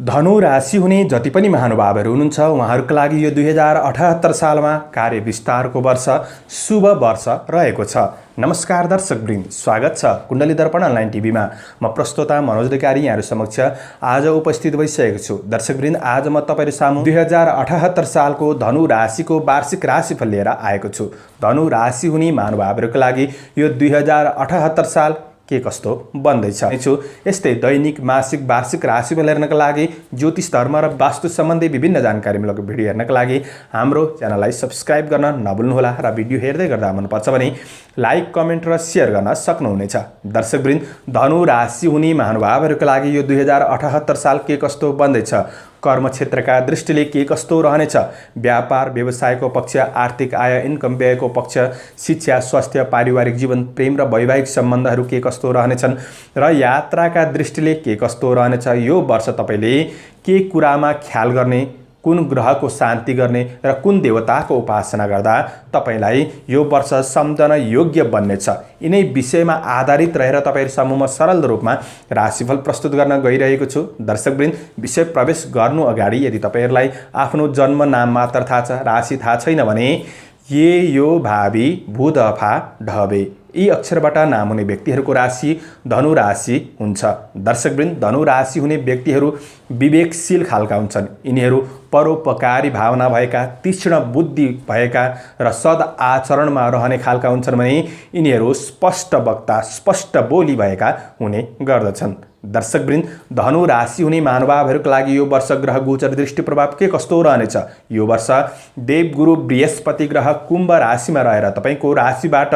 धनु राशि हुने जति पनि महानुभावहरू हुनुहुन्छ उहाँहरूका लागि यो 2078 सालमा कार्य विस्तारको वर्ष शुभ वर्ष रहेको छ। नमस्कार दर्शकवृन्द, स्वागत छ कुण्डली दर्पण अनलाइन टिभीमा। म प्रस्तोता मनोज अधिकारी यहाँहरू समक्ष आज उपस्थित भइसकेको छु। दर्शकवृन्द, आज म तपाईहरु सामु 2078 सालको धनु राशिको वार्षिक राशिफल लिएर आएको छु। धनु राशि हुने महानुभावहरूका लागि यो 2078 साल के कस्तो बन्दैछ यस्तै दैनिक मासिक वार्षिक राशिफल हेर्नका लागि ज्योतिष धर्म र वास्तु सम्बन्धी विभिन्न जानकारीमूलक भिडियो हेर्नका लागि हाम्रो च्यानललाई सब्स्क्राइब गर्न नभुल्नुहोला र भिडियो हेर्दै गर्दा मनपर्छ भने लाइक, कमेन्ट र शेयर गर्न सक्नुहुनेछ। दर्शकवृन्द, धनु राशि हुने महानुभावहरूका लागि यो 2078 साल के कस्तो बन्दैछ, कर्म क्षेत्रका दृष्टिले के कस्तो रहनेछ, व्यापार व्यवसायको पक्ष, आर्थिक आय इन्कम व्ययको पक्ष, शिक्षा, स्वास्थ्य, पारिवारिक जीवन, प्रेम र वैवाहिक सम्बन्धहरू के कस्तो रहनेछन् र यात्राका दृष्टिले के कस्तो रहनेछ। यो वर्ष तपाईले के कुरामा ख्याल गर्ने, कुन ग्रहको शान्ति गर्ने र कुन देवताको उपासना गर्दा तपाईलाई यो वर्ष सम्झन योग्य बन्नेछ, यिनै विषयमा आधारित रहेर तपाईहरु समूहमा सरल रूपमा राशिफल प्रस्तुत गर्न गइरहेको छु। दर्शकवृन्द, विषय प्रवेश गर्नु अगाडि यदि तपाईहरुलाई आफ्नो जन्म नाम मात्र थाहा छ, राशि थाहा छैन भने ये यो भावी भूदफा ढबे यी अक्षरबाट नाम हुने व्यक्तिहरूको राशि धनु राशि हुन्छ। दर्शकवृन्द, धनु राशि हुने व्यक्तिहरू विवेकशील खालका हुन्छन्। यिनीहरू परोपकारी भावना भएका, तीक्ष्ण बुद्धि भएका र सद आचरणमा रहने खालका हुन्छन् भने यिनीहरू स्पष्ट वक्ता, स्पष्ट बोली भएका हुने गर्दछन्। दर्शकवृन्द, धनु राशि हुने महानुभावहरूका लागि यो वर्ष ग्रह गोचर दृष्टि प्रभाव के कस्तो रहनेछ। यो वर्ष देवगुरु बृहस्पति ग्रह कुम्भ राशिमा रहेर तपाईको राशिबाट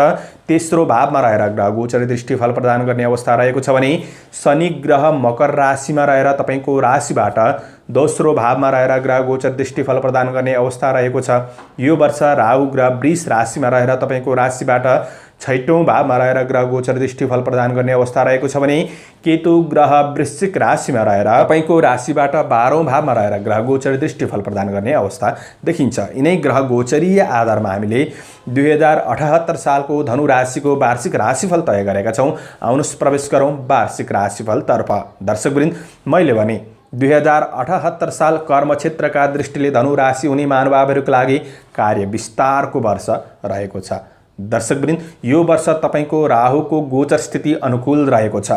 तेस्रो भावमा रहेर ग्रह गोचर दृष्टि फल प्रदान गर्ने अवस्था रहेको छ भने शनि ग्रह मकर राशिमा रहेर तपाईको राशिबाट दोस्रो भावमा रहेर ग्रह गोचर दृष्टि फल प्रदान गर्ने अवस्था रहेको छ। यो वर्ष राहु ग्रह वृष राशिमा रहेर तपाईको राशिबाट छैटौं भावमा रहेर ग्रह गोचर दृष्टि फल प्रदान गर्ने अवस्था रहेको छ भने केतु ग्रह वृश्चिक राशिमा रहेर तपाईको राशिबाट 12औं भावमा रहेर ग्रह गोचर दृष्टि फल प्रदान गर्ने अवस्था देखिन्छ। यिनै ग्रह गोचरीय आधारमा हामीले 2078 सालको धनु राशिको वार्षिक राशिफल तय गरेका छौं। आउनुहोस् प्रवेश गरौं वार्षिक राशिफल तर्फ। दर्शकवृन्द, मैले भने 2078 साल कर्म क्षेत्रका दृष्टिले धनु राशि हुने महानुभावहरूका लागि कार्य विस्तारको वर्ष रहेको छ। दर्शकवृन्द, यो वर्ष तपाईको राहुको गोचर स्थिति अनुकूल रहेको छ।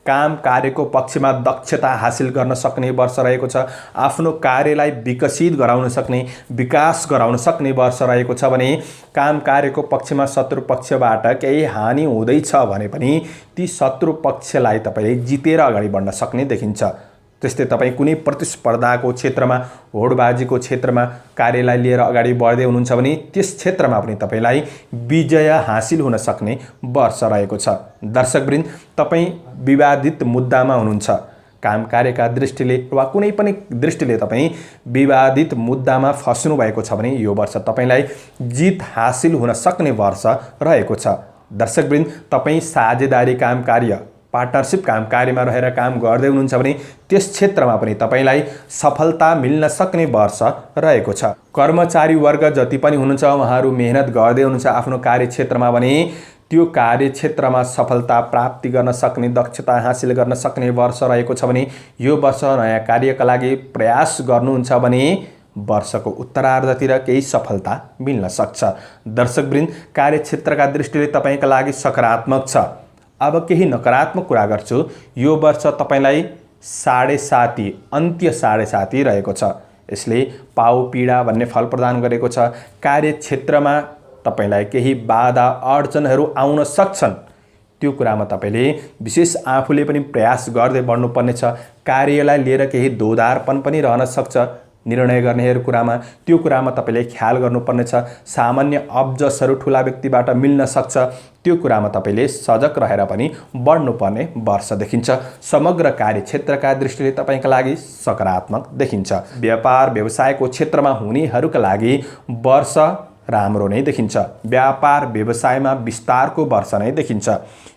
काम कार्यको पक्षमा दक्षता हासिल गर्न सक्ने वर्ष रहेको छ। आफ्नो कार्यलाई विकसित गराउन सक्ने, विकास गराउन सक्ने वर्ष रहेको छ भने काम कार्यको पक्षमा शत्रु पक्षबाट केही हानि हुँदैछ भने पनि ती शत्रु पक्षलाई तपाईले जितेर अगाडि बढ्न सक्ने देखिन्छ। त्यस्तै तपाईं कुनै प्रतिस्पर्धाको क्षेत्रमा, होडबाजीको क्षेत्रमा कार्यलाई लिएर अगाडि बढ्दै हुनुहुन्छ भने त्यस क्षेत्रमा पनि तपाईलाई विजय हासिल हुन सक्ने वर्ष रहेको छ। दर्शकवृन्द, तपाईं विवादित मुद्दामा हुनुहुन्छ, काम कार्यका दृष्टिले वा कुनै पनि दृष्टिले तपाईं विवादित मुद्दामा फस्नु भएको छ भने यो वर्ष तपाईलाई जित हासिल हुन सक्ने वर्ष रहेको छ। दर्शकवृन्द, तपाईं साझेदारी काम कार्य, पार्टनरशिप काम कार्यमा रहेर काम गर्दै हुनुहुन्छ भने त्यस क्षेत्रमा पनि तपाईलाई सफलता मिल्न सक्ने वर्ष रहेको छ। कर्मचारी वर्ग जति पनि हुनुहुन्छ उहाँहरू मेहनत गर्दै हुनुहुन्छ आफ्नो कार्यक्षेत्रमा भने त्यो कार्यक्षेत्रमा सफलता प्राप्ति गर्न सक्ने, दक्षता हासिल गर्न सक्ने वर्ष रहेको छ भने यो वर्ष नयाँ कार्यका लागि प्रयास गर्नुहुन्छ भने वर्षको उत्तरार्धतिर केही सफलता मिल्न सक्छ। दर्शकवृन्द, कार्यक्षेत्रका दृष्टिले तपाईका लागि सकारात्मक छ। अब केही नकारात्मक कुरा गर्छु। यो वर्ष तपाईलाई 7.5 अन्त्य 7.5 रहेको छ। यसले पाउ पीडा भन्ने फल प्रदान गरेको छ। कार्यक्षेत्रमा तपाईलाई केही बाधा अडचनहरू आउन सक्छन्। त्यो कुरामा तपाईले विशेष आफूले पनि प्रयास गर्दै बढ्नुपर्नेछ। कार्यलाई लिएर केही दोधारपन पनि रहन सक्छ। निर्णय गर्नेहरू कुरामा त्यो कुरामा तपाईले ख्याल गर्नुपर्नेछ। सामान्य अब्जसहरू ठुला व्यक्तिबाट मिल्न सक्छ। त्यो कुरामा तपाईले सजग रहेर पनि बढ्नुपर्ने वर्ष देखिन्छ। समग्र कार्यक्षेत्रका दृष्टिले तपाईका लागि सकारात्मक देखिन्छ। व्यापार व्यवसायको क्षेत्रमा हुनेहरूका लागि वर्ष राम्रो नै देखिन्छ। व्यापार व्यवसायमा विस्तारको वर्ष नै देखिन्छ।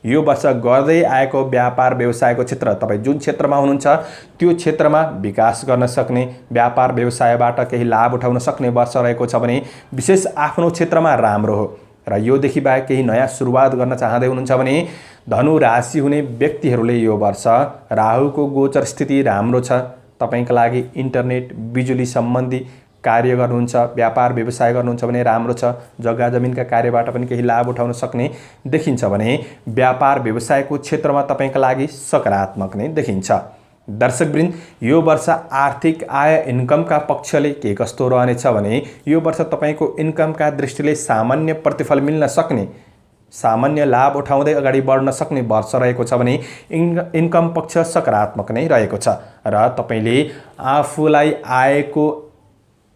यो वर्ष गर्दै आएको व्यापार व्यवसायको क्षेत्र तपाई जुन क्षेत्रमा हुनुहुन्छ त्यो क्षेत्रमा विकास गर्न सक्ने, व्यापार व्यवसायबाट केही लाभ उठाउन सक्ने वर्ष रहेको छ भने विशेष आफ्नो क्षेत्रमा राम्रो हो। र योदेखि बाहेक केही नयाँ सुरुवात गर्न चाहँदै हुनुहुन्छ भने धनु राशि हुने व्यक्तिहरूले यो वर्ष राहुको गोचर स्थिति राम्रो छ। तपाईंका लागि इन्टरनेट बिजुली सम्बन्धी कार्य गर्नुहुन्छ, व्यापार व्यवसाय गर्नुहुन्छ भने राम्रो छ। जग्गा जमिनका कार्यबाट पनि केही लाभ उठाउन सक्ने देखिन्छ भने व्यापार व्यवसायको क्षेत्रमा तपाईंका लागि सकारात्मक नै देखिन्छ। दर्शकवृन्द, यो वर्ष आर्थिक आय इन्कमका पक्षले के कस्तो रहनेछ भने यो वर्ष तपाईंको इन्कमका दृष्टिले सामान्य प्रतिफल मिल्न सक्ने, सामान्य लाभ उठाउँदै अगाडि बढ्न सक्ने वर्ष रहेको छ भने इन्कम पक्ष सकारात्मक नै रहेको छ र तपाईले आफूलाई आएको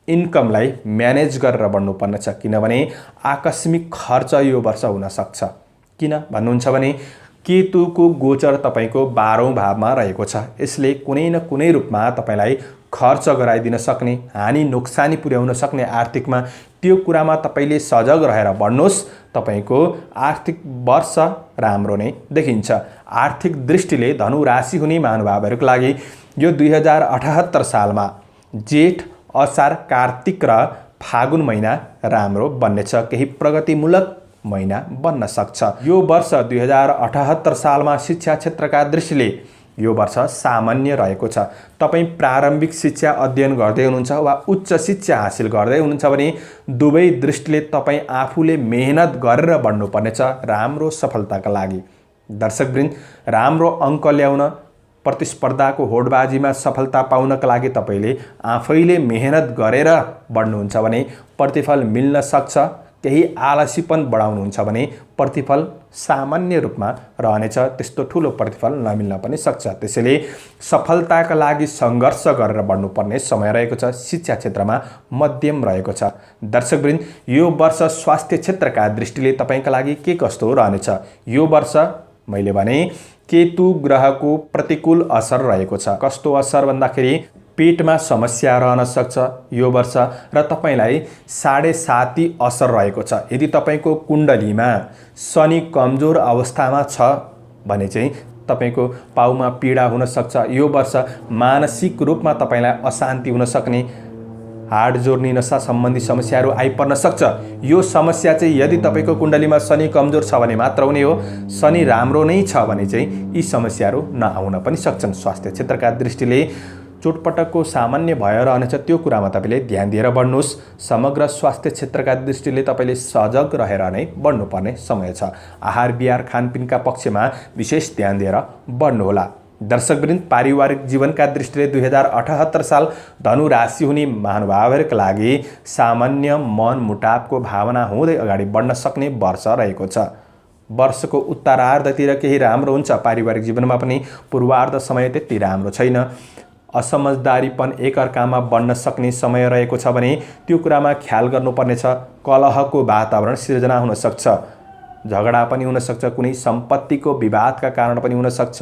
इन्कमलाई म्यानेज गरेर बढ्नुपर्ने छ, किनभने आकस्मिक खर्च यो वर्ष हुन सक्छ। किन भन्नुहुन्छ भने केतुको गोचर तपाईको 12औं भावमा रहेको छ। यसले कुनै न कुनै रूपमा तपाईलाई खर्च गराइदिन सक्ने, हानि नोक्सानी पुर्याउन सक्ने आर्थिकमा, त्यो कुरामा तपाईले सजग रहेर बढ्नुहोस्। तपाईको आर्थिक वर्ष राम्रो नै देखिन्छ। आर्थिक दृष्टिले धनु राशि हुने महानुभावहरूको लागि यो 2078 सालमा जेठ, असार, कार्तिक र फागुन महिना राम्रो बन्नेछ। केही प्रगतिमूलक महिना बन्न सक्छ। यो वर्ष 2078 सालमा शिक्षा क्षेत्रका दृष्टिले यो वर्ष सामान्य रहेको छ। तपाई प्रारम्भिक शिक्षा अध्ययन गर्दै हुनुहुन्छ वा उच्च शिक्षा हासिल गर्दै हुनुहुन्छ भने दुवै दृष्टिले तपाई आफूले मेहनत गरेर बढ्नुपर्नेछ राम्रो सफलताका लागि। दर्शकवृन्द, राम्रो अङ्क ल्याउन, प्रतिस्पर्धाको होडबाजीमा सफलता पाउनका लागि तपाईले आफैले मेहनत गरेर बढ्नुहुन्छ भने प्रतिफल मिल्न सक्छ। केही आलसीपन बढाउनुहुन्छ भने प्रतिफल सामान्य रूपमा रहनेछ, त्यस्तो ठूलो प्रतिफल नमिल्न पनि सक्छ। त्यसैले सफलताका लागि सङ्घर्ष गरेर बढ्नुपर्ने समय रहेको छ। शिक्षा क्षेत्रमा मध्यम रहेको छ। दर्शकवृन्द, यो वर्ष स्वास्थ्य क्षेत्रका दृष्टिले तपाईका लागि के कस्तो रहनेछ? यो वर्ष मैले भने केतु ग्रहको प्रतिकूल असर रहेको छ। कस्तो असर भन्दाखेरि पेटमा समस्या रहन सक्छ यो वर्ष र तपाईलाई 7.5 असर रहेको छ। यदि तपाईको कुण्डलीमा शनि कमजोर अवस्थामा छ भने चाहिँ तपाईको पाउमा पीडा हुन सक्छ। यो वर्ष मानसिक रूपमा तपाईलाई अशान्ति हुन सक्ने, हाड जोर्नी नसा सम्बन्धी समस्याहरू आइपर्न सक्छ। यो समस्या चाहिँ यदि तपाईको कुण्डलीमा शनि कमजोर छ भने मात्र हुने हो। शनि राम्रो नै छ भने चाहिँ यी समस्याहरू नआउन पनि सक्छन्। स्वास्थ्य क्षेत्रका दृष्टिले चोटपटकको सामान्य भय रहनेछ, त्यो कुरामा तपाईले ध्यान दिएर बढ्नुहोस्। समग्र स्वास्थ्य क्षेत्रका दृष्टिले तपाईले सजग रहेर नै बढ्नुपर्ने समय छ। आहार विहार खानपिनका पक्षमा विशेष ध्यान दिएर बढ्नुहोला। दर्शकवृन्द, पारिवारिक जीवनका दृष्टिले 2078 साल धनु राशि हुने महानुभावहरूका लागि सामान्य मनमुटावको भावना हुँदै अगाडि बढ्न सक्ने वर्ष रहेको छ। वर्षको उत्तरार्धतिर केही राम्रो हुन्छ। पारिवारिक जीवनमा पनि पूर्वार्ध समय त्यति राम्रो छैन। असमझदारीपन एकअर्कामा बढ्न सक्ने समय रहेको छ भने त्यो कुरामा ख्याल गर्नुपर्नेछ। कलहको वातावरण सिर्जना हुन सक्छ। झगडा पनि हुन सक्छ। कुनै सम्पत्तिको विवादका कारण पनि हुन सक्छ।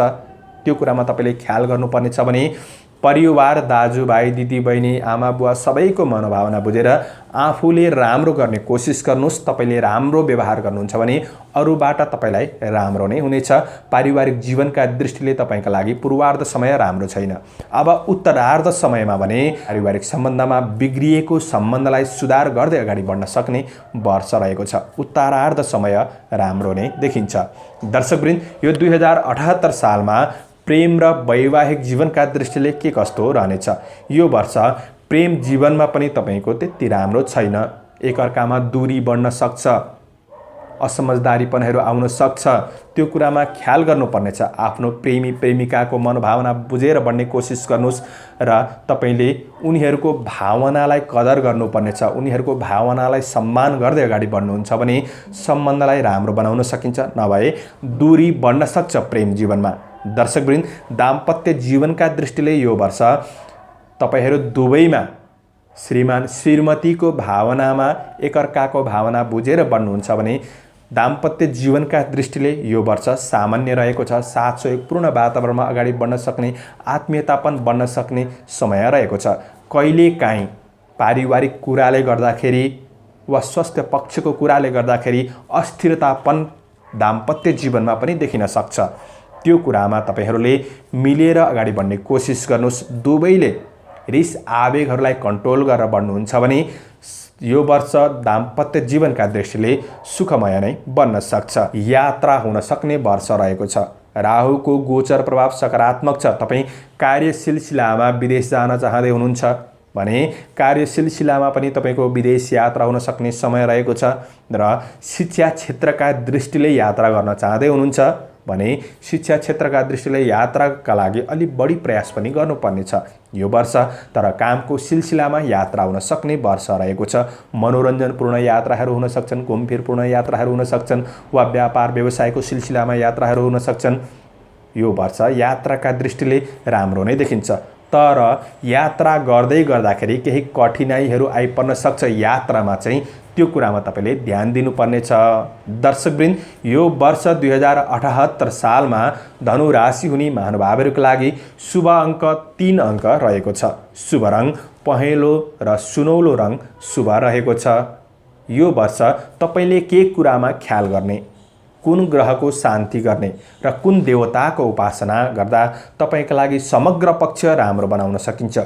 त्यो कुरामा तपाईले ख्याल गर्नुपर्नेछ भने परिवार, दाजुभाइ, दिदीबहिनी, आमा बुवा सबैको मनोभावना बुझेर आफूले राम्रो गर्ने कोसिस गर्नुहोस्। तपाईले राम्रो व्यवहार गर्नुहुन्छ भने अरूबाट तपाईलाई राम्रो नै हुनेछ। पारिवारिक जीवनका दृष्टिले तपाईका लागि पूर्वार्ध समय राम्रो छैन। अब उत्तरार्ध समयमा भने पारिवारिक सम्बन्धमा बिग्रिएको सम्बन्धलाई सुधार गर्दै अगाडि बढ्न सक्ने वर्ष रहेको छ। उत्तरार्ध समय राम्रो नै देखिन्छ। दर्शकवृन्द, यो 2078 सालमा प्रेम र वैवाहिक जीवनका दृष्टिले के कस्तो रहनेछ? यो वर्ष प्रेम जीवनमा पनि तपाईको त्यति राम्रो छैन। एकअर्कामा दूरी बढ्न सक्छ। असमझदारीपनहरू आउन सक्छ। त्यो कुरामा ख्याल गर्नुपर्नेछ। आफ्नो प्रेमी प्रेमिकाको मनोभावना बुझेर बढ्ने कोसिस गर्नुहोस् र तपाईले उनीहरूको भावनालाई कदर गर्नुपर्नेछ। उनीहरूको भावनालाई सम्मान गर्दै अगाडि बढ्नुहुन्छ भने सम्बन्धलाई राम्रो बनाउन सकिन्छ, नभए दूरी बढ्न सक्छ प्रेम जीवनमा। दर्शकवृन्द, दाम्पत्य जीवनका दृष्टिले यो वर्ष तपाईहरू दुवैमा श्रीमान श्रीमतीको भावनामा एकअर्काको भावना बुझेर बढ्नुहुन्छ भने दाम्पत्य जीवनका दृष्टिले यो वर्ष सामान्य रहेको छ। साथ सहयोगपूर्ण वातावरणमा अगाडि बढ्न सक्ने, आत्मीयतापन बढ्न सक्ने समय रहेको छ। कहिलेकाहीँ पारिवारिक कुराले गर्दाखेरि वा स्वास्थ्य पक्षको कुराले गर्दाखेरि अस्थिरतापन दाम्पत्य जीवनमा पनि देखिन सक्छ। त्यो कुरामा तपाईहरूले मिलेर अगाडि बढ्ने कोसिस गर्नुहोस्। दुवैले रिस आवेगहरूलाई कन्ट्रोल गरेर बढ्नुहुन्छ भने यो वर्ष दाम्पत्य जीवनका दृष्टिले सुखमय नै बन्न सक्छ। यात्रा हुन सक्ने वर्ष रहेको छ। राहुको गोचर प्रभाव सकारात्मक छ। तपाईँ कार्य सिलसिलामा विदेश जान चाहँदै हुनुहुन्छ भने कार्य सिलसिलामा पनि तपाईँको विदेश यात्रा हुन सक्ने समय रहेको छ र शिक्षा क्षेत्रका दृष्टिले यात्रा गर्न चाहँदै हुनुहुन्छ भने शिक्षा क्षेत्रका दृष्टिले यात्राका लागि अलि बढी प्रयास पनि गर्नुपर्ने छ यो वर्ष। तर कामको सिलसिलामा यात्रा हुन सक्ने वर्ष रहेको छ। मनोरञ्जनपूर्ण यात्राहरू हुन सक्छन्, घुमफिरपूर्ण यात्राहरू हुन सक्छन् वा व्यापार व्यवसायको सिलसिलामा यात्राहरू हुन सक्छन्। यो वर्ष यात्राका दृष्टिले राम्रो नै देखिन्छ। तर यात्रा गर्दै गर्दाखेरि केही कठिनाइहरू आइपर्न सक्छ। यात्रामा चाहिँ त्यो कुरामा तपाईले ध्यान दिनुपर्ने छ। दर्शकवृन्द, यो वर्ष 2078 सालमा धनु राशि हुने महानुभावहरूको लागि शुभ अङ्क 3 अङ्क रहेको छ। शुभ रङ पहेँलो र सुनौलो रङ शुभ रहेको छ। यो वर्ष तपाईले के कुरामा ख्याल गर्ने, कुन ग्रहको शान्ति गर्ने र कुन देवताको उपासना गर्दा तपाईका लागि समग्र पक्ष राम्रो बनाउन सकिन्छ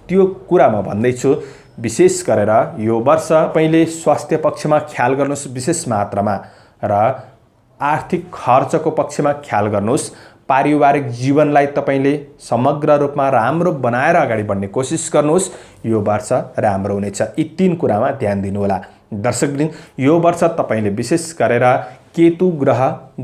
त्यो कुरामा भन्दैछु। विशेष गरेर यो वर्ष तपाईले स्वास्थ्य पक्षमा ख्याल गर्नुहोस् विशेष मात्रामा र आर्थिक खर्चको पक्षमा ख्याल गर्नुहोस्। पारिवारिक जीवनलाई तपाईले समग्र रूपमा राम्रो बनाएर अगाडि बढ्ने कोसिस गर्नुहोस्। यो वर्ष राम्रो हुनेछ। यी 3 कुरामा ध्यान दिनुहोला। दर्शकवृन्द, यो वर्ष तपाईले विशेष गरेर केतु ग्रह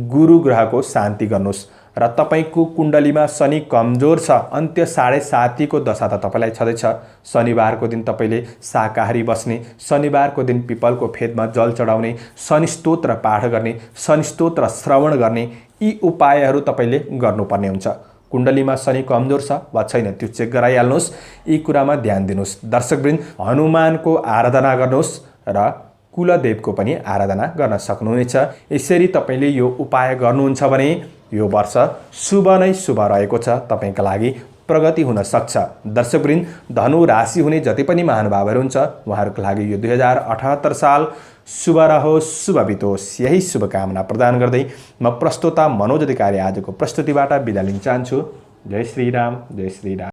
गुरु ग्रहको शान्ति गर्नुहोस् र तपाईको कुण्डलीमा शनि कमजोर छ। अन्त्य 7.5 को दशा त तपाईलाई छँदैछ। शनिबारको दिन तपाईले शाकाहारी बस्ने, शनिबारको दिन पिपलको फेदमा जल चढाउने, शनि स्तोत्र पाठ गर्ने, शनि स्तोत्र श्रवण गर्ने, यी उपायहरू तपाईले गर्नुपर्ने हुन्छ। कुण्डलीमा शनि कमजोर छ वा छैन त्यो चेक गराइहाल्नुहोस्। यी कुरामा ध्यान दिनुहोस्। दर्शकवृन्द, हनुमानको आराधना गर्नुहोस् र कुलदेवको पनि आराधना गर्न सक्नुहुनेछ। यसरी तपाईले यो उपाय गर्नुहुन्छ भने यो वर्ष शुभ नै शुभ रहेको छ। तपाईका लागि प्रगति हुन सक्छ। दर्शकवृन्द, धनु राशि हुने जति पनि महानुभावहरू हुन्छ उहाँहरूको लागि यो 2078 साल शुभ रहोस्, शुभ बितोस्, यही शुभकामना प्रदान गर्दै म प्रस्तोता मनोज अधिकारी आजको प्रस्तुतिबाट बिदा लिन चाहन्छु। जय श्री राम, जय श्री राम।